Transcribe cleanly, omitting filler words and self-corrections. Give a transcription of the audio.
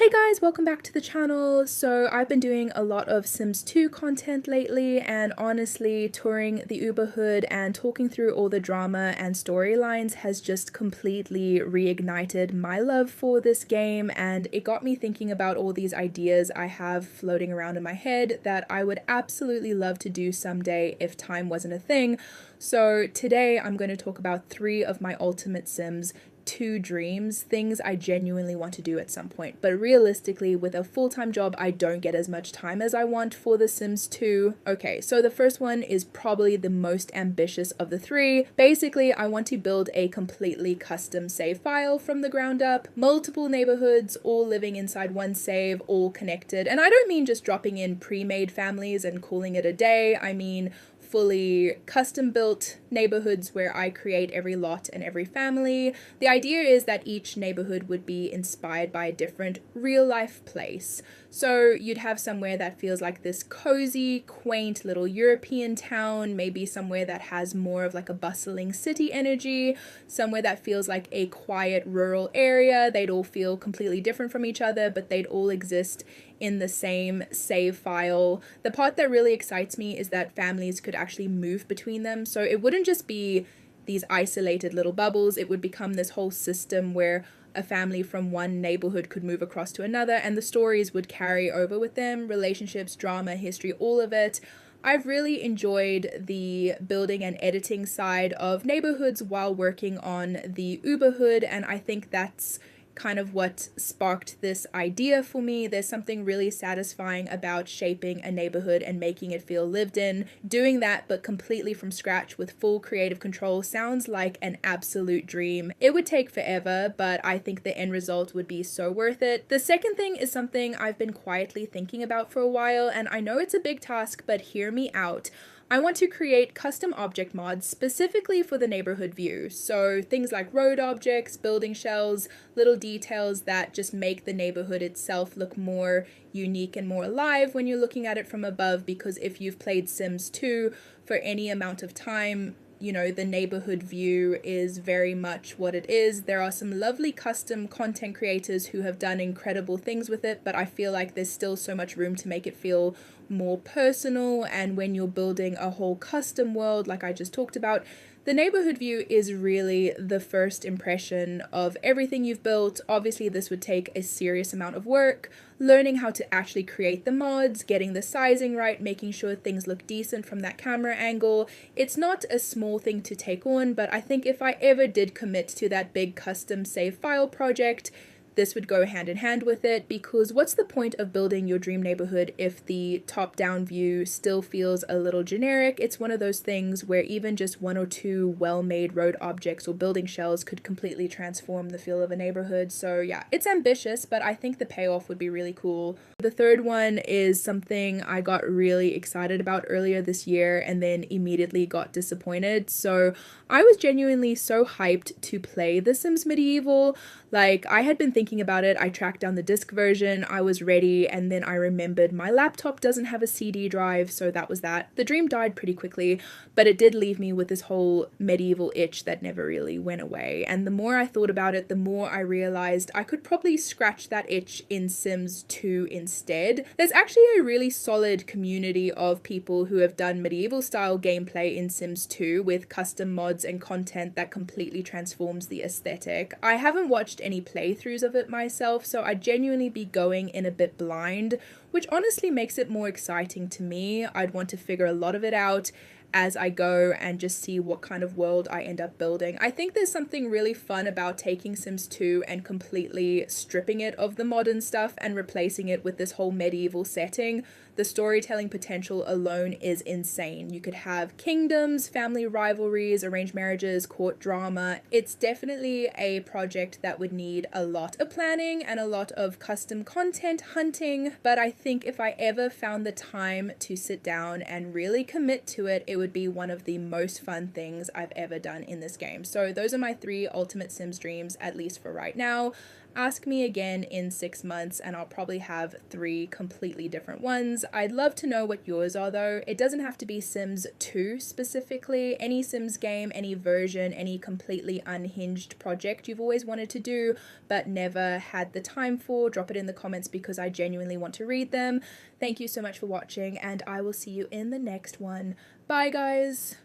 Hey guys, welcome back to the channel. So I've been doing a lot of Sims 2 content lately, and honestly, touring the Uber Hood and talking through all the drama and storylines has just completely reignited my love for this game, and it got me thinking about all these ideas I have floating around in my head that I would absolutely love to do someday if time wasn't a thing. So today I'm going to talk about 3 of my ultimate Sims 2 dreams, things I genuinely want to do at some point. But realistically, with a full-time job, I don't get as much time as I want for The Sims 2. Okay, so the first one is probably the most ambitious of the 3. Basically, I want to build a completely custom save file from the ground up, multiple neighborhoods, all living inside one save, all connected. And I don't mean just dropping in pre-made families and calling it a day. I mean fully custom built neighborhoods where I create every lot and every family. The idea is that each neighborhood would be inspired by a different real life place. So you'd have somewhere that feels like this cozy, quaint little European town, maybe somewhere that has more of like a bustling city energy, somewhere that feels like a quiet rural area. They'd all feel completely different from each other, but they'd all exist in the same save file. The part that really excites me is that families could actually move between them. So it wouldn't just be these isolated little bubbles, it would become this whole system where a family from one neighborhood could move across to another, and the stories would carry over with them, relationships, drama, history, all of it. I've really enjoyed the building and editing side of neighborhoods while working on the Uber Hood, and I think that's kind of what sparked this idea for me. There's something really satisfying about shaping a neighborhood and making it feel lived in. Doing that but completely from scratch with full creative control sounds like an absolute dream. It would take forever, but I think the end result would be so worth it. The second thing is something I've been quietly thinking about for a while, and I know it's a big task, but hear me out. I want to create custom object mods specifically for the neighborhood view. So things like road objects, building shells, little details that just make the neighborhood itself look more unique and more alive when you're looking at it from above, because if you've played Sims 2 for any amount of time, you know, the neighborhood view is very much what it is. There are some lovely custom content creators who have done incredible things with it, but I feel like there's still so much room to make it feel more personal. And when you're building a whole custom world like I just talked about, the neighborhood view is really the first impression of everything you've built. Obviously, this would take a serious amount of work, learning how to actually create the mods, getting the sizing right, making sure things look decent from that camera angle. It's not a small thing to take on, but I think if I ever did commit to that big custom save file project, this would go hand in hand with it, because what's the point of building your dream neighborhood if the top-down view still feels a little generic? It's one of those things where even just 1 or 2 well-made road objects or building shells could completely transform the feel of a neighborhood. So yeah, it's ambitious, but I think the payoff would be really cool. The third one is something I got really excited about earlier this year and then immediately got disappointed. So I was genuinely so hyped to play The Sims Medieval. Like, I had been thinking about it, I tracked down the disc version, I was ready, and then I remembered my laptop doesn't have a CD drive, so that was that. The dream died pretty quickly, but it did leave me with this whole medieval itch that never really went away. And the more I thought about it, the more I realized I could probably scratch that itch in Sims 2 instead. There's actually a really solid community of people who have done medieval style gameplay in Sims 2 with custom mods and content that completely transforms the aesthetic. I haven't watched any playthroughs of it myself, so I'd genuinely be going in a bit blind, which honestly makes it more exciting to me. I'd want to figure a lot of it out as I go and just see what kind of world I end up building. I think there's something really fun about taking Sims 2 and completely stripping it of the modern stuff and replacing it with this whole medieval setting. The storytelling potential alone is insane. You could have kingdoms, family rivalries, arranged marriages, court drama. It's definitely a project that would need a lot of planning and a lot of custom content hunting, but I think if I ever found the time to sit down and really commit to it, it would be one of the most fun things I've ever done in this game. So those are my 3 ultimate Sims dreams, at least for right now. Ask me again in 6 months and I'll probably have 3 completely different ones. I'd love to know what yours are though. It doesn't have to be Sims 2 specifically. Any Sims game, any version, any completely unhinged project you've always wanted to do but never had the time for, drop it in the comments because I genuinely want to read them. Thank you so much for watching and I will see you in the next one. Bye guys!